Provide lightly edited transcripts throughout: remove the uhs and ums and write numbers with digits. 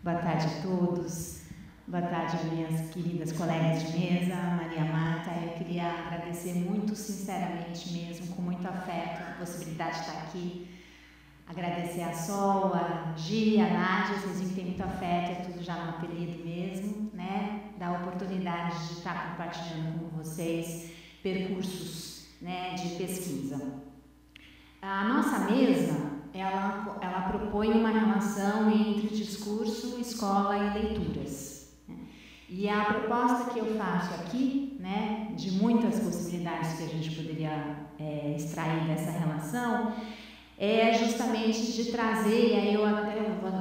Boa tarde a todos. Boa tarde, minhas queridas colegas de mesa, Maria Marta. Eu queria agradecer muito sinceramente mesmo, com muito afeto, a possibilidade de estar aqui. Agradecer a Sol, a Gi, a Nádia, vocês viram que tem muito afeto, é tudo já no apelido mesmo, né? Da oportunidade de estar compartilhando com vocês percursos, né, de pesquisa. A nossa mesa, ela propõe uma relação entre discurso, escola e leituras. E a proposta que eu faço aqui, né, de muitas possibilidades que a gente poderia extrair dessa relação, é justamente de trazer, e aí eu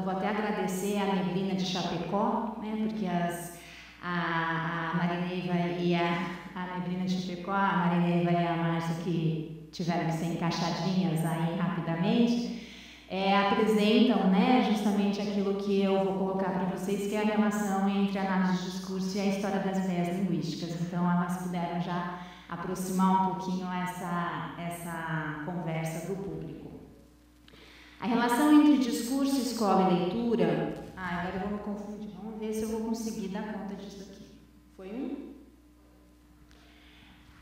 vou até agradecer a Neblina de Chapecó, né, porque a Marineiva e a Neblina de Chapecó, a Marineiva e a Márcia, que tiveram que ser encaixadinhas aí rapidamente, apresentam, né, justamente aquilo que eu vou colocar para vocês, que é a relação entre a análise de discurso e a história das ideias linguísticas. Então, elas puderam já aproximar um pouquinho essa conversa do público. A relação entre discurso, escola e leitura... agora eu vou me confundir. Vamos ver se eu vou conseguir dar conta disso aqui. Foi um?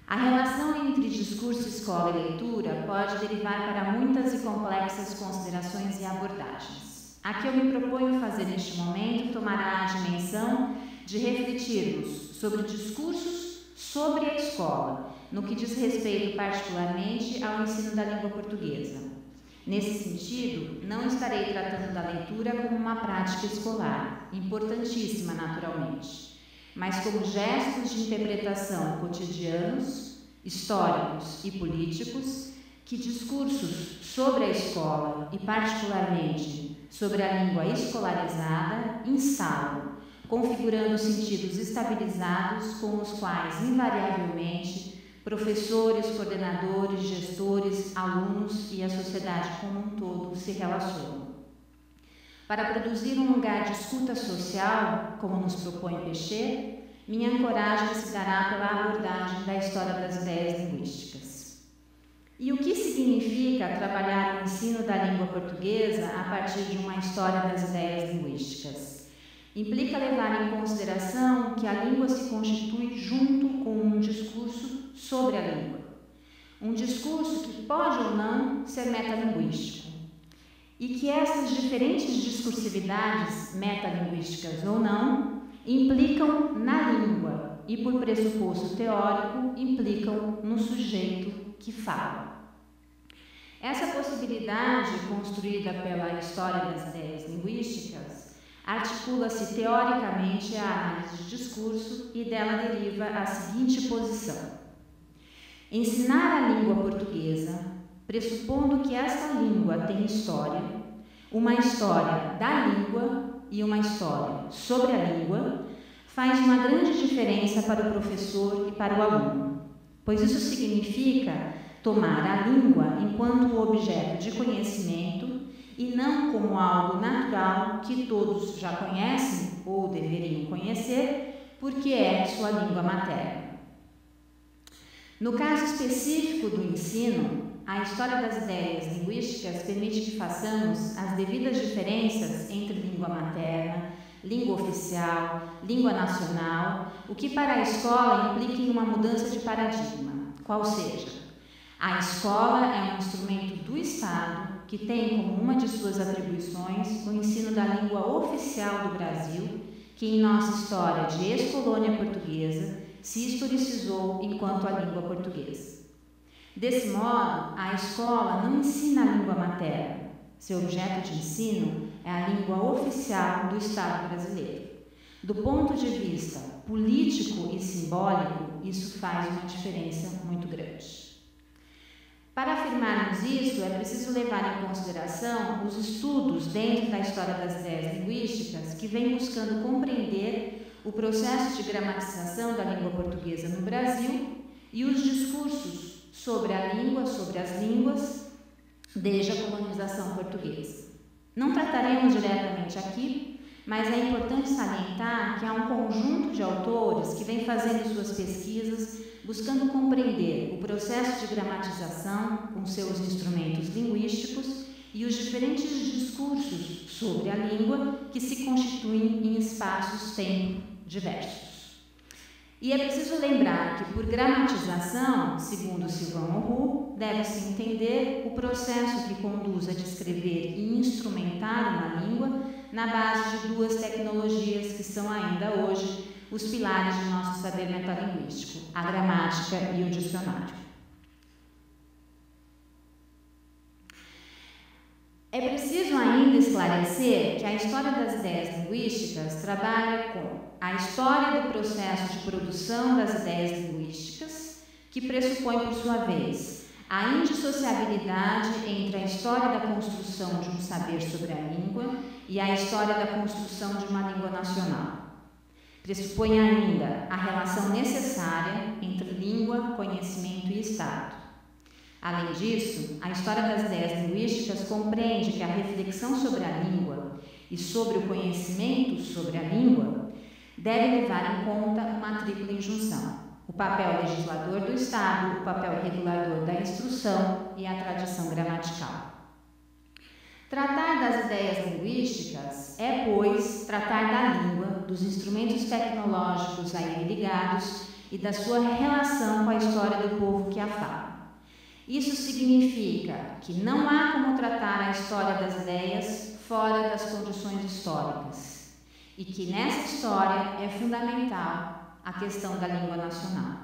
A relação entre discurso, escola e leitura pode derivar para muitas e complexas considerações e abordagens. A que eu me proponho fazer neste momento tomará a dimensão de refletirmos sobre discursos sobre a escola, no que diz respeito particularmente ao ensino da língua portuguesa. Nesse sentido, não estarei tratando da leitura como uma prática escolar, importantíssima naturalmente, mas como gestos de interpretação cotidianos, históricos e políticos que discursos sobre a escola e particularmente sobre a língua escolarizada instalam, configurando sentidos estabilizados com os quais invariavelmente professores, coordenadores, gestores, alunos e a sociedade como um todo se relacionam. Para produzir um lugar de escuta social, como nos propõe Pechet, minha ancoragem se dará pela abordagem da história das ideias linguísticas. E o que significa trabalhar o ensino da língua portuguesa a partir de uma história das ideias linguísticas? Implica levar em consideração que a língua se constitui junto com um discurso sobre a língua. Um discurso que pode ou não ser metalinguístico. E que essas diferentes discursividades, metalinguísticas ou não, implicam na língua e, por pressuposto teórico, implicam no sujeito que fala. Essa possibilidade, construída pela história das ideias linguísticas, articula-se teoricamente à análise de discurso e dela deriva a seguinte posição: ensinar a língua portuguesa, pressupondo que esta língua tem história, uma história da língua e uma história sobre a língua, faz uma grande diferença para o professor e para o aluno, pois isso significa tomar a língua enquanto objeto de conhecimento e não como algo natural que todos já conhecem ou deveriam conhecer, porque é sua língua materna. No caso específico do ensino, a história das ideias linguísticas permite que façamos as devidas diferenças entre língua materna, língua oficial, língua nacional, o que para a escola implica em uma mudança de paradigma, qual seja, a escola é um instrumento do Estado que tem como uma de suas atribuições o ensino da língua oficial do Brasil, que em nossa história de ex-colônia portuguesa se historicizou enquanto a língua portuguesa. Desse modo, a escola não ensina a língua materna. Seu objeto de ensino é a língua oficial do Estado brasileiro. Do ponto de vista político e simbólico, isso faz uma diferença muito grande. Para afirmarmos isso, é preciso levar em consideração os estudos dentro da história das ideias linguísticas que vêm buscando compreender o processo de gramatização da língua portuguesa no Brasil e os discursos sobre a língua, sobre as línguas, desde a colonização portuguesa. Não trataremos diretamente aqui, mas é importante salientar que há um conjunto de autores que vem fazendo suas pesquisas buscando compreender o processo de gramatização com seus instrumentos linguísticos e os diferentes discursos sobre a língua que se constituem em espaços-tempo diversos. E é preciso lembrar que, por gramatização, segundo Sylvain Roux, deve-se entender o processo que conduz a descrever e instrumentar uma língua na base de duas tecnologias que são ainda hoje os pilares de nosso saber metalinguístico, a gramática e o dicionário. É preciso ainda esclarecer que a história das ideias linguísticas trabalha com a história do processo de produção das ideias linguísticas, que pressupõe, por sua vez, a indissociabilidade entre a história da construção de um saber sobre a língua e a história da construção de uma língua nacional. Pressupõe ainda a relação necessária entre língua, conhecimento e Estado. Além disso, a história das ideias linguísticas compreende que a reflexão sobre a língua e sobre o conhecimento sobre a língua deve levar em conta uma tripla injunção: o papel legislador do Estado, o papel regulador da instrução e a tradição gramatical. Tratar das ideias linguísticas é, pois, tratar da língua, dos instrumentos tecnológicos a ele ligados e da sua relação com a história do povo que a fala. Isso significa que não há como tratar a história das ideias fora das condições históricas e que nessa história é fundamental a questão da língua nacional.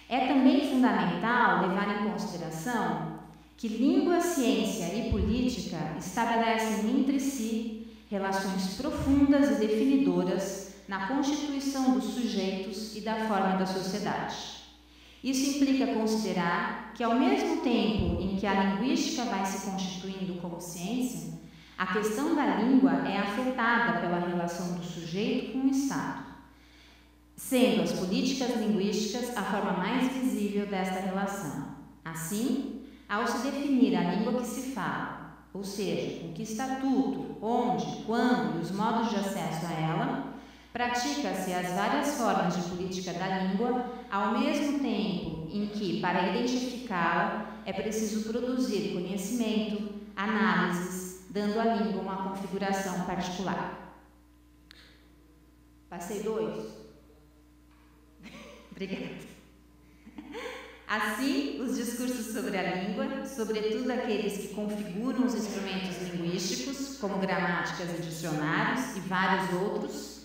É também fundamental levar em consideração que língua, ciência e política estabelecem entre si relações profundas e definidoras na constituição dos sujeitos e da forma da sociedade. Isso implica considerar que, ao mesmo tempo em que a linguística vai se constituindo como ciência, a questão da língua é afetada pela relação do sujeito com o Estado, sendo as políticas linguísticas a forma mais visível desta relação. Assim, ao se definir a língua que se fala, ou seja, com que estatuto, onde, quando e os modos de acesso a ela, pratica-se as várias formas de política da língua, ao mesmo tempo em que, para identificá-la, é preciso produzir conhecimento, análises, dando à língua uma configuração particular. Passei 2? Obrigada. Assim, os discursos sobre a língua, sobretudo aqueles que configuram os instrumentos linguísticos, como gramáticas e dicionários e vários outros,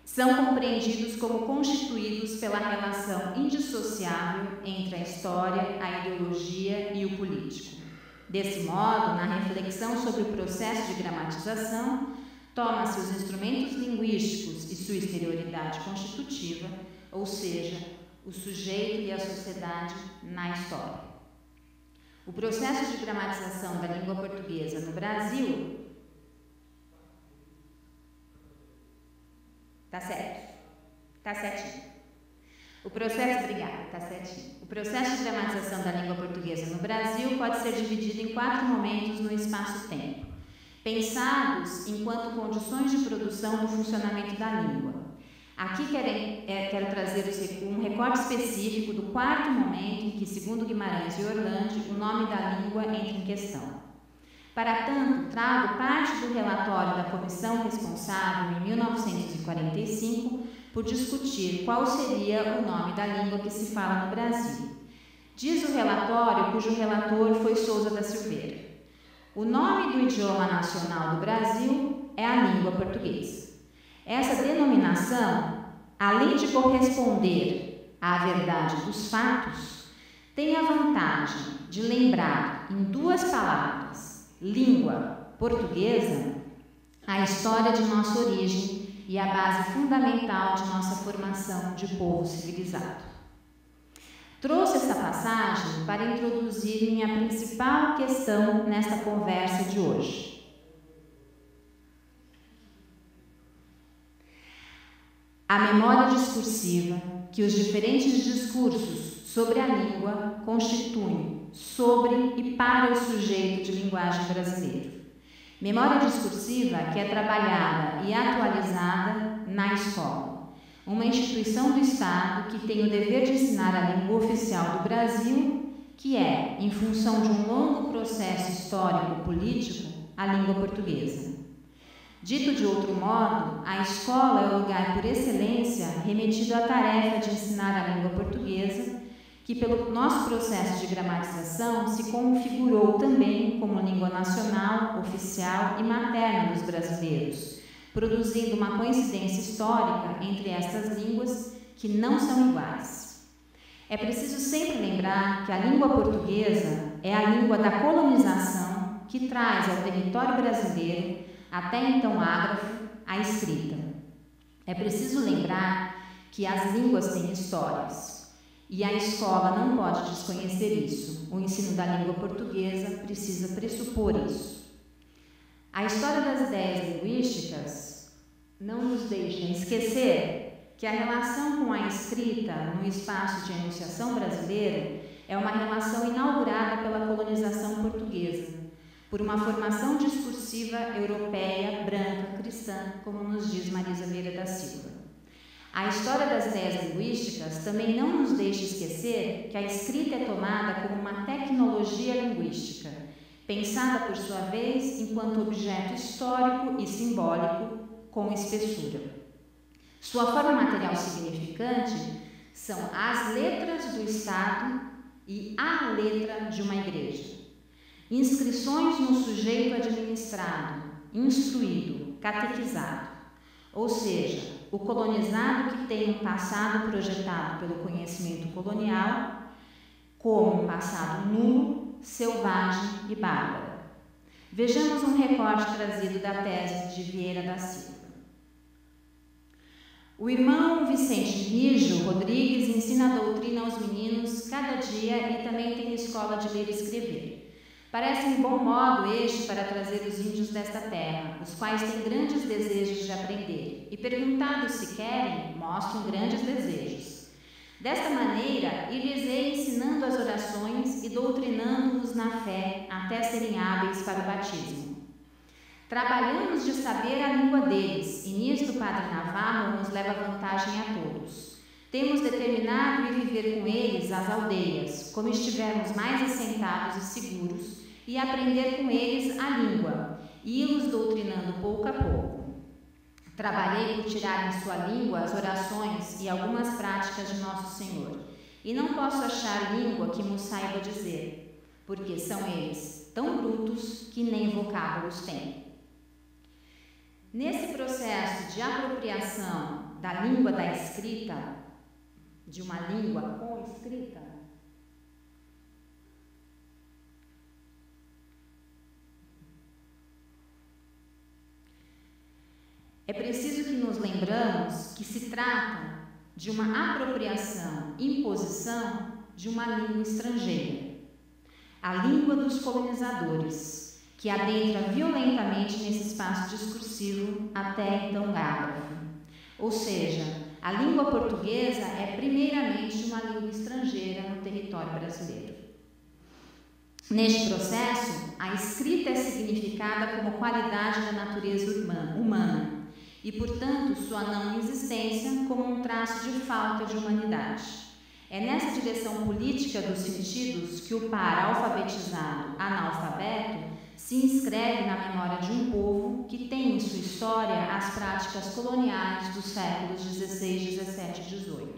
são compreendidos como constituídos pela relação indissociável entre a história, a ideologia e o político. Desse modo, na reflexão sobre o processo de gramatização, toma-se os instrumentos linguísticos e sua exterioridade constitutiva, ou seja, o sujeito e a sociedade na história. O processo de gramatização da língua portuguesa no Brasil... Tá certo? Tá certinho. Obrigada, tá certinho. O processo de gramatização da língua portuguesa no Brasil pode ser dividido em 4 momentos no espaço-tempo, pensados enquanto condições de produção do funcionamento da língua. Aqui quero trazer um recorte específico do 4º momento em que, segundo Guimarães e Orlandi, o nome da língua entra em questão. Para tanto, trago parte do relatório da comissão responsável, em 1945, por discutir qual seria o nome da língua que se fala no Brasil. Diz o relatório, cujo relator foi Souza da Silveira: o nome do idioma nacional do Brasil é a língua portuguesa. Essa denominação, além de corresponder à verdade dos fatos, tem a vantagem de lembrar em 2 palavras, língua portuguesa, a história de nossa origem e a base fundamental de nossa formação de povo civilizado. Trouxe esta passagem para introduzir minha principal questão nesta conversa de hoje. A memória discursiva que os diferentes discursos sobre a língua constituem sobre e para o sujeito de linguagem brasileiro. Memória discursiva que é trabalhada e atualizada na escola, uma instituição do Estado que tem o dever de ensinar a língua oficial do Brasil que é, em função de um longo processo histórico-político, a língua portuguesa. Dito de outro modo, a escola é o lugar por excelência remetido à tarefa de ensinar a língua portuguesa, que pelo nosso processo de gramatização se configurou também como língua nacional, oficial e materna dos brasileiros, produzindo uma coincidência histórica entre estas línguas que não são iguais. É preciso sempre lembrar que a língua portuguesa é a língua da colonização que traz ao território brasileiro, até então ágrafo, a escrita. É preciso lembrar que as línguas têm histórias, e a escola não pode desconhecer isso. O ensino da língua portuguesa precisa pressupor isso. A história das ideias linguísticas não nos deixa esquecer que a relação com a escrita no espaço de enunciação brasileiro é uma relação inaugurada pela colonização portuguesa, por uma formação discursiva europeia, branca, cristã, como nos diz Marisa Vieira da Silva. A história das ideias linguísticas também não nos deixa esquecer que a escrita é tomada como uma tecnologia linguística, pensada por sua vez enquanto objeto histórico e simbólico com espessura. Sua forma material significante são as letras do Estado e a letra de uma igreja. Inscrições no sujeito administrado, instruído, catequizado, ou seja, o colonizado que tem um passado projetado pelo conhecimento colonial como um passado nulo, selvagem e bárbaro. Vejamos um recorte trazido da tese de Vieira da Silva. O irmão Vicente Rijo Rodrigues ensina a doutrina aos meninos cada dia e também tem escola de ler e escrever. Parece um bom modo este para trazer os índios desta terra, os quais têm grandes desejos de aprender, e perguntados se querem, mostram grandes desejos. Desta maneira, ir-lhes-ei ensinando as orações e doutrinando-os na fé até serem hábeis para o batismo. Trabalhamos de saber a língua deles, e nisto o Padre Navarro nos leva vantagem a todos. Temos determinado ir viver com eles às aldeias, como estivermos mais assentados e seguros, e aprender com eles a língua, e ir-los doutrinando pouco a pouco. Trabalhei por tirar em sua língua as orações e algumas práticas de Nosso Senhor, e não posso achar língua que nos saiba dizer, porque são eles tão brutos que nem vocábulos têm. Nesse processo de apropriação da língua da escrita, de uma língua com escrita, é preciso que nos lembramos que se trata de uma apropriação, imposição de uma língua estrangeira, a língua dos colonizadores, que adentra violentamente nesse espaço discursivo até então ágrafo. Ou seja, a língua portuguesa é primeiramente uma língua estrangeira no território brasileiro. Neste processo, a escrita é significada como qualidade da natureza humana e, portanto, sua não existência como um traço de falta de humanidade. É nessa direção política dos sentidos que o par alfabetizado analfabeto se inscreve na memória de um povo que tem em sua história as práticas coloniais dos séculos XVI, XVII e XVIII.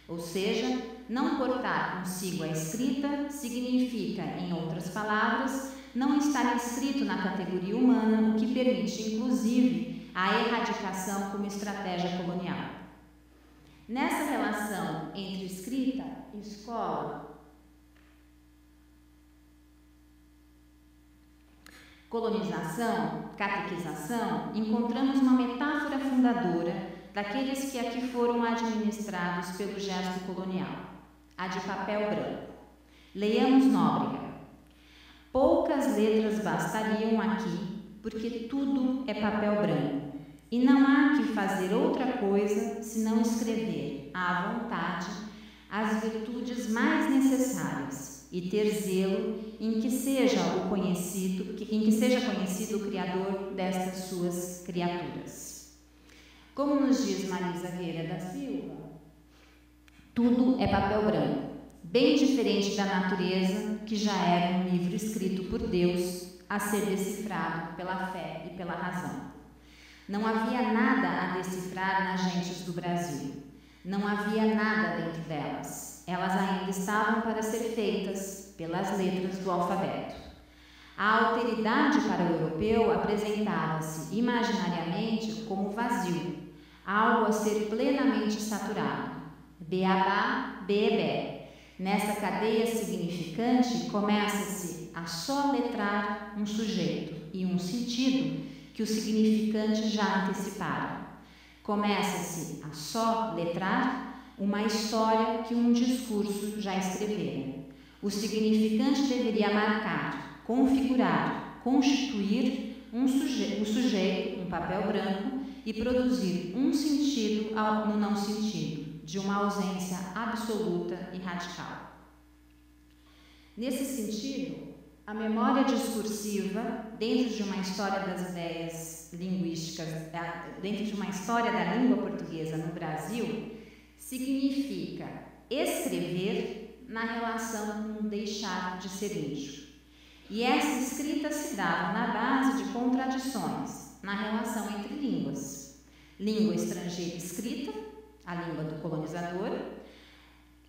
Ou seja, não portar consigo a escrita significa, em outras palavras, não estar inscrito na categoria humana, o que permite, inclusive, a erradicação como estratégia colonial. Nessa relação entre escrita e escola, colonização, catequização, encontramos uma metáfora fundadora daqueles que aqui foram administrados pelo gesto colonial, a de papel branco. Leiamos Nóbrega. Poucas letras bastariam aqui, porque tudo é papel branco, e não há que fazer outra coisa senão escrever, à vontade, as virtudes mais necessárias, e ter zelo em que seja conhecido o Criador destas suas criaturas. Como nos diz Marisa Vieira da Silva, tudo é papel branco. bem diferente da natureza, que já era um livro escrito por Deus, a ser decifrado pela fé e pela razão. Não havia nada a decifrar nas gentes do Brasil. Não havia nada dentro delas. Elas ainda estavam para ser feitas pelas letras do alfabeto. A alteridade para o europeu apresentava-se imaginariamente como vazio, algo a ser plenamente saturado. Beabá, beebé. Nessa cadeia significante, começa-se a soletrar um sujeito e um sentido que o significante já antecipara. Começa-se a soletrar uma história que um discurso já escrevera. O significante deveria marcar, configurar, constituir o sujeito, um papel branco, e produzir um sentido no não sentido, de uma ausência absoluta e radical. Nesse sentido, a memória discursiva, dentro de uma história das ideias linguísticas, dentro de uma história da língua portuguesa no Brasil, significa escrever na relação com deixar de ser índio. E essa escrita se dava na base de contradições, na relação entre línguas. Língua estrangeira escrita, a língua do colonizador,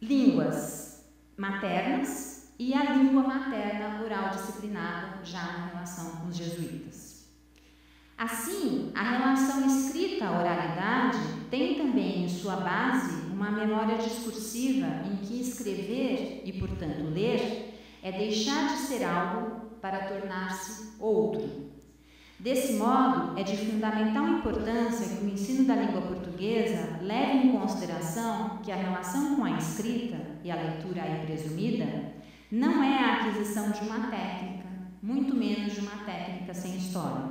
línguas maternas e a língua materna oral disciplinada, já na relação com os jesuítas. Assim, a relação escrita-oralidade tem também em sua base uma memória discursiva em que escrever e, portanto, ler é deixar de ser algo para tornar-se outro. Desse modo, é de fundamental importância que o ensino da língua portuguesa leve em consideração que a relação com a escrita e a leitura aí presumida não é a aquisição de uma técnica, muito menos de uma técnica sem história,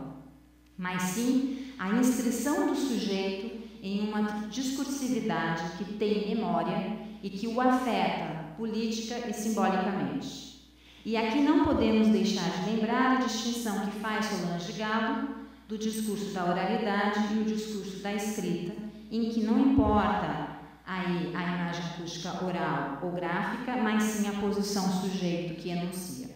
mas sim a inscrição do sujeito em uma discursividade que tem memória e que o afeta política e simbolicamente. E aqui não podemos deixar de lembrar a distinção que faz Solange Galo do discurso da oralidade e o discurso da escrita, em que não importa aí a imagem acústica oral ou gráfica, mas sim a posição sujeito que enuncia.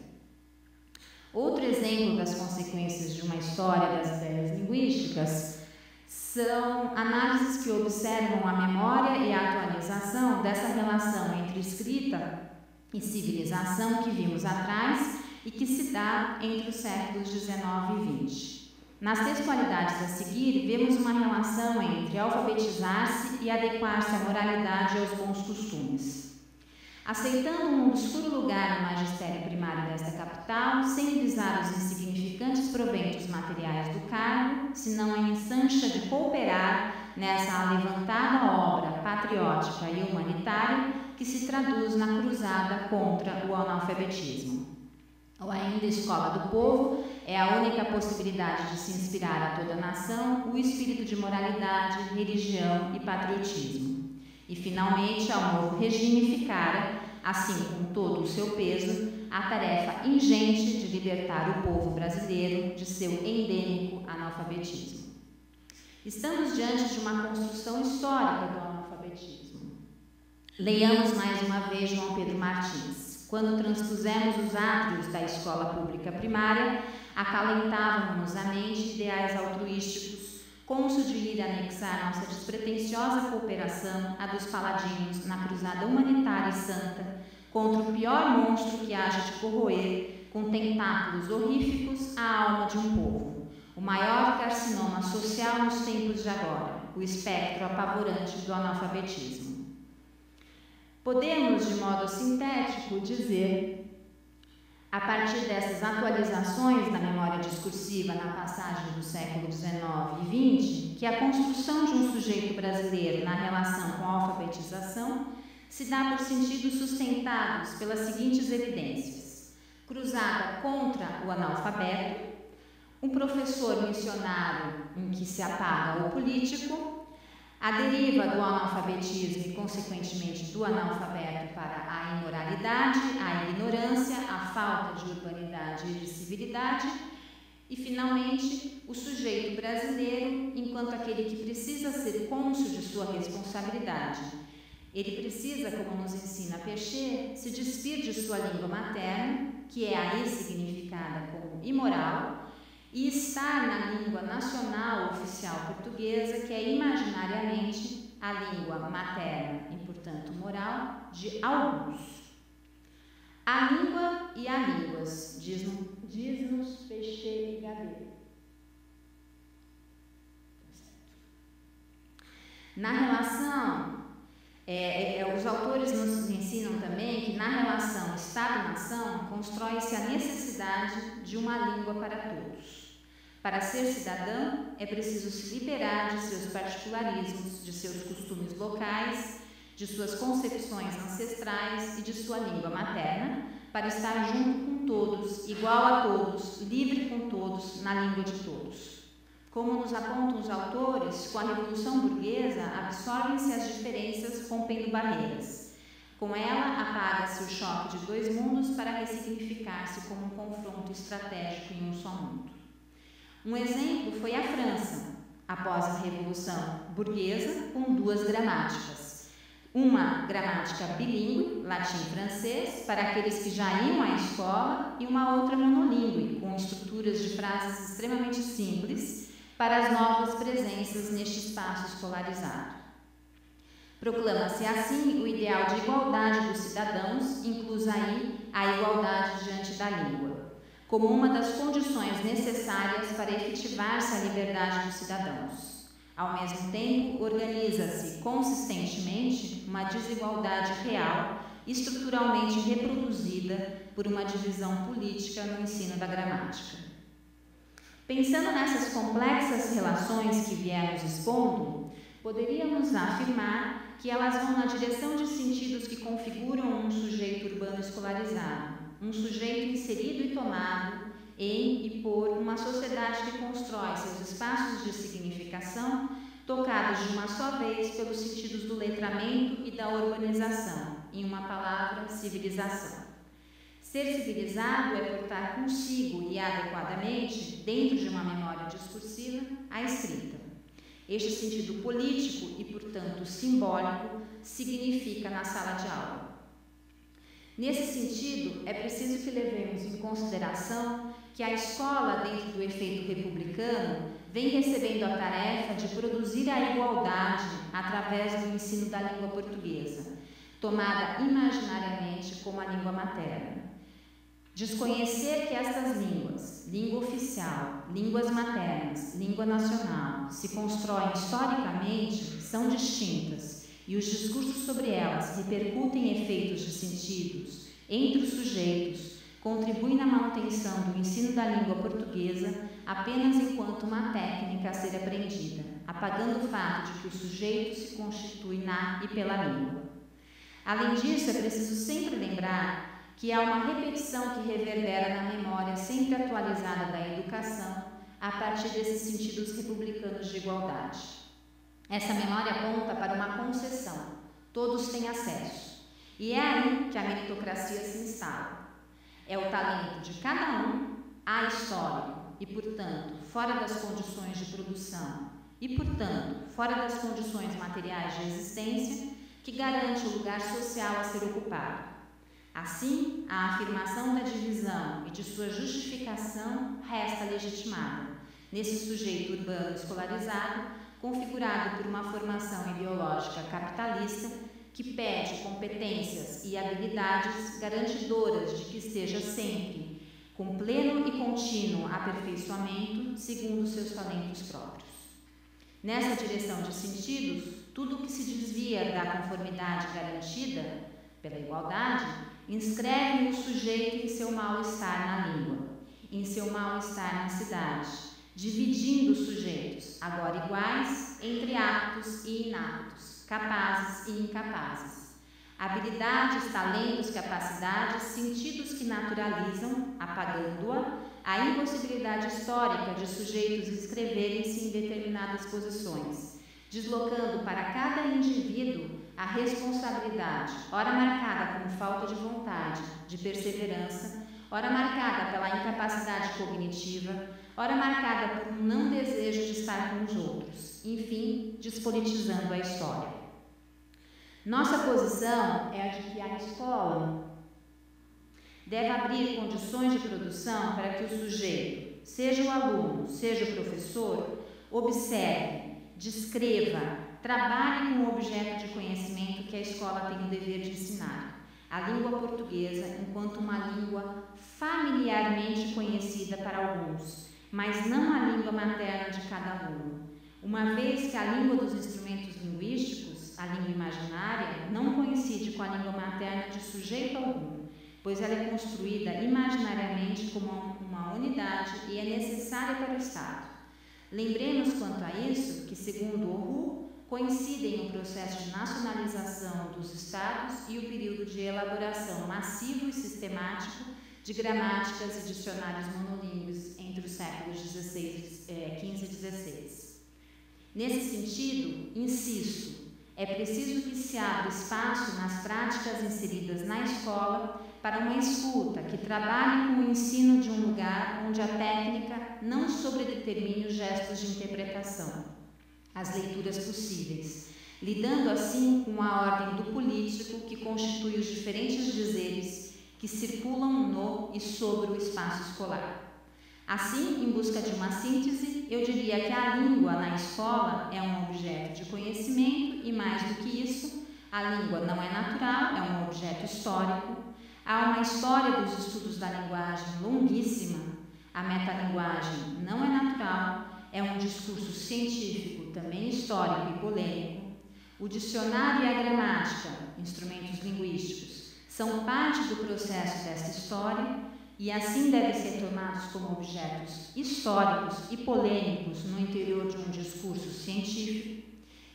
Outro exemplo das consequências de uma história das ideias linguísticas são análises que observam a memória e a atualização dessa relação entre escrita e civilização que vimos atrás e que se dá entre os séculos XIX e XX. Nas textualidades a seguir, vemos uma relação entre alfabetizar-se e adequar-se à moralidade e aos bons costumes. Aceitando um obscuro lugar no magistério primário desta capital, sem visar os insignificantes proventos materiais do cargo, senão a ensancha de cooperar nessa alevantada obra patriótica e humanitária que se traduz na cruzada contra o analfabetismo. Ou ainda Escola do Povo é a única possibilidade de se inspirar a toda a nação o espírito de moralidade, religião e patriotismo. E, finalmente, ao novo regime ficara, assim com todo o seu peso, a tarefa ingente de libertar o povo brasileiro de seu endêmico analfabetismo. Estamos diante de uma construção histórica do analfabetismo. Leiamos mais uma vez João Pedro Martins. Quando transpusemos os átrios da escola pública primária, acalentávamos a mente ideais altruísticos, côncio de ir anexar nossa despretensiosa cooperação à dos paladinos na cruzada humanitária e santa contra o pior monstro que haja de corroer, com tentáculos horríficos, a alma de um povo, o maior carcinoma social nos tempos de agora, o espectro apavorante do analfabetismo. Podemos, de modo sintético, dizer, a partir dessas atualizações da memória discursiva na passagem do século XIX e XX, que a construção de um sujeito brasileiro na relação com a alfabetização se dá por sentidos sustentados pelas seguintes evidências: cruzada contra o analfabeto, um professor missionário em que se apaga o político, a deriva do analfabetismo e, consequentemente, do analfabeto para a imoralidade, a ignorância, a falta de urbanidade e de civilidade, e, finalmente, o sujeito brasileiro enquanto aquele que precisa ser cônscio de sua responsabilidade. Ele precisa, como nos ensina Péchet, se despir de sua língua materna, que é aí significada como imoral, e estar na língua nacional oficial portuguesa, que é imaginariamente a língua materna e, portanto, moral de alguns. A língua e a línguas, diz-nos Péchet e Gabet. Na relação, os autores nos ensinam também que na relação Estado-nação constrói-se a necessidade de uma língua para todos. Para ser cidadão, é preciso se liberar de seus particularismos, de seus costumes locais, de suas concepções ancestrais e de sua língua materna, para estar junto com todos, igual a todos, livre com todos, na língua de todos. Como nos apontam os autores, com a Revolução Burguesa absorvem-se as diferenças rompendo barreiras. Com ela, apaga-se o choque de dois mundos para ressignificar-se como um confronto estratégico em um só mundo. Um exemplo foi a França, após a Revolução Burguesa, com duas gramáticas. Uma gramática bilíngue, latim-francês, para aqueles que já iam à escola, e uma outra monolíngue, com estruturas de frases extremamente simples, para as novas presenças neste espaço escolarizado. Proclama-se assim o ideal de igualdade dos cidadãos, inclusa aí a igualdade diante da língua, como uma das condições necessárias para efetivar-se a liberdade dos cidadãos. Ao mesmo tempo, organiza-se consistentemente uma desigualdade real, estruturalmente reproduzida por uma divisão política no ensino da gramática. Pensando nessas complexas relações que viemos expondo, poderíamos afirmar que elas vão na direção de sentidos que configuram um sujeito urbano escolarizado, um sujeito inserido e tomado em e por uma sociedade que constrói seus espaços de significação, tocados de uma só vez pelos sentidos do letramento e da urbanização, em uma palavra, civilização. Ser civilizado é portar consigo e adequadamente, dentro de uma memória discursiva, a escrita. Este sentido político e, portanto, simbólico significa na sala de aula. Nesse sentido, é preciso que levemos em consideração que a escola, dentro do efeito republicano, vem recebendo a tarefa de produzir a igualdade através do ensino da língua portuguesa, tomada imaginariamente como a língua materna. Desconhecer que estas línguas, língua oficial, línguas maternas, língua nacional, se constroem historicamente, são distintas, e os discursos sobre elas repercutem efeitos de sentidos entre os sujeitos, contribuem na manutenção do ensino da língua portuguesa apenas enquanto uma técnica a ser aprendida, apagando o fato de que o sujeito se constitui na e pela língua. Além disso, é preciso sempre lembrar que há uma repetição que reverbera na memória sempre atualizada da educação a partir desses sentidos republicanos de igualdade. Essa memória aponta para uma concessão, todos têm acesso, e é aí que a meritocracia se instala. É o talento de cada um ahistórico e, portanto, fora das condições de produção e, portanto, fora das condições materiais de existência, que garante o lugar social a ser ocupado. Assim, a afirmação da divisão e de sua justificação resta legitimada, nesse sujeito urbano escolarizado, configurado por uma formação ideológica capitalista que pede competências e habilidades garantidoras de que esteja sempre, com pleno e contínuo aperfeiçoamento, segundo seus talentos próprios. Nessa direção de sentidos, tudo o que se desvia da conformidade garantida pela igualdade inscreve o sujeito em seu mal-estar na língua, em seu mal-estar na cidade, dividindo os sujeitos, agora iguais, entre aptos e inaptos, capazes e incapazes. Habilidades, talentos, capacidades, sentidos que naturalizam, apagando-a, a impossibilidade histórica de sujeitos inscreverem-se em determinadas posições, deslocando para cada indivíduo a responsabilidade, ora marcada como falta de vontade, de perseverança, ora marcada pela incapacidade cognitiva, ora marcada por um não desejo de estar com os outros, enfim, despolitizando a história. Nossa posição é a de que a escola deve abrir condições de produção para que o sujeito, seja o aluno, seja o professor, observe, descreva, trabalhe com o objeto de conhecimento que a escola tem o dever de ensinar, a língua portuguesa enquanto uma língua familiarmente conhecida para alguns, mas não a língua materna de cada aluno, uma vez que a língua dos instrumentos linguísticos, a língua imaginária, não coincide com a língua materna de sujeito algum, pois ela é construída imaginariamente como uma unidade e é necessária para o Estado. Lembremos quanto a isso que, segundo o RU, coincidem o processo de nacionalização dos Estados e o período de elaboração massivo e sistemático de gramáticas e dicionários monolíngues entre os séculos XV e XVI. Nesse sentido, insisto, é preciso que se abra espaço nas práticas inseridas na escola para uma escuta que trabalhe com o ensino de um lugar onde a técnica não sobredetermine os gestos de interpretação, as leituras possíveis, lidando assim com a ordem do político que constitui os diferentes dizeres que circulam no e sobre o espaço escolar. Assim, em busca de uma síntese, eu diria que a língua na escola é um objeto de conhecimento e, mais do que isso, a língua não é natural, é um objeto histórico. Há uma história dos estudos da linguagem longuíssima. A metalinguagem não é natural, é um discurso científico, também histórico e polêmico. O dicionário e a gramática, instrumentos linguísticos, são parte do processo dessa história e assim devem ser tomados como objetos históricos e polêmicos no interior de um discurso científico.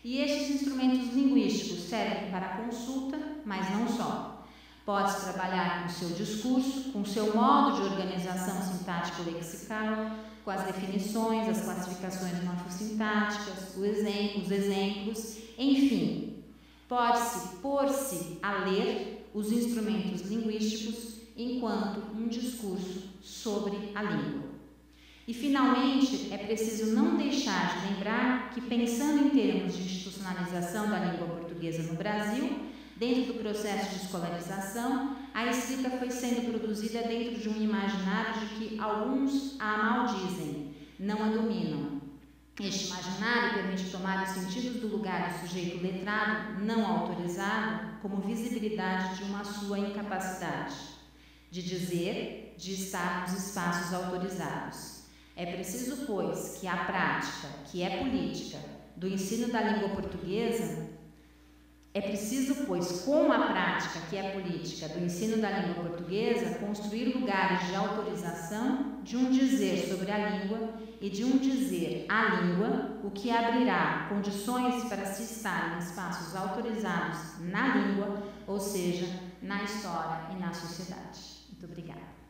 E estes instrumentos linguísticos servem para consulta, mas não só. Pode-se trabalhar com o seu discurso, com o seu modo de organização sintático-lexical, com as definições, as classificações morfossintáticas, os exemplos, enfim. Pode-se pôr-se a ler os instrumentos linguísticos enquanto um discurso sobre a língua. E, finalmente, é preciso não deixar de lembrar que, pensando em termos de institucionalização da língua portuguesa no Brasil, dentro do processo de escolarização, a escrita foi sendo produzida dentro de um imaginário de que alguns a maldizem, não a dominam. Este imaginário permite tomar os sentidos do lugar do sujeito letrado, não autorizado, como visibilidade de uma sua incapacidade de dizer, de estar nos espaços autorizados. É preciso, pois, que a prática, que é política, do ensino da língua portuguesa, com a prática, que é política, do ensino da língua portuguesa, construir lugares de autorização de um dizer sobre a língua e de um dizer à língua, o que abrirá condições para se estar em espaços autorizados na língua, ou seja, na história e na sociedade. Muito obrigada.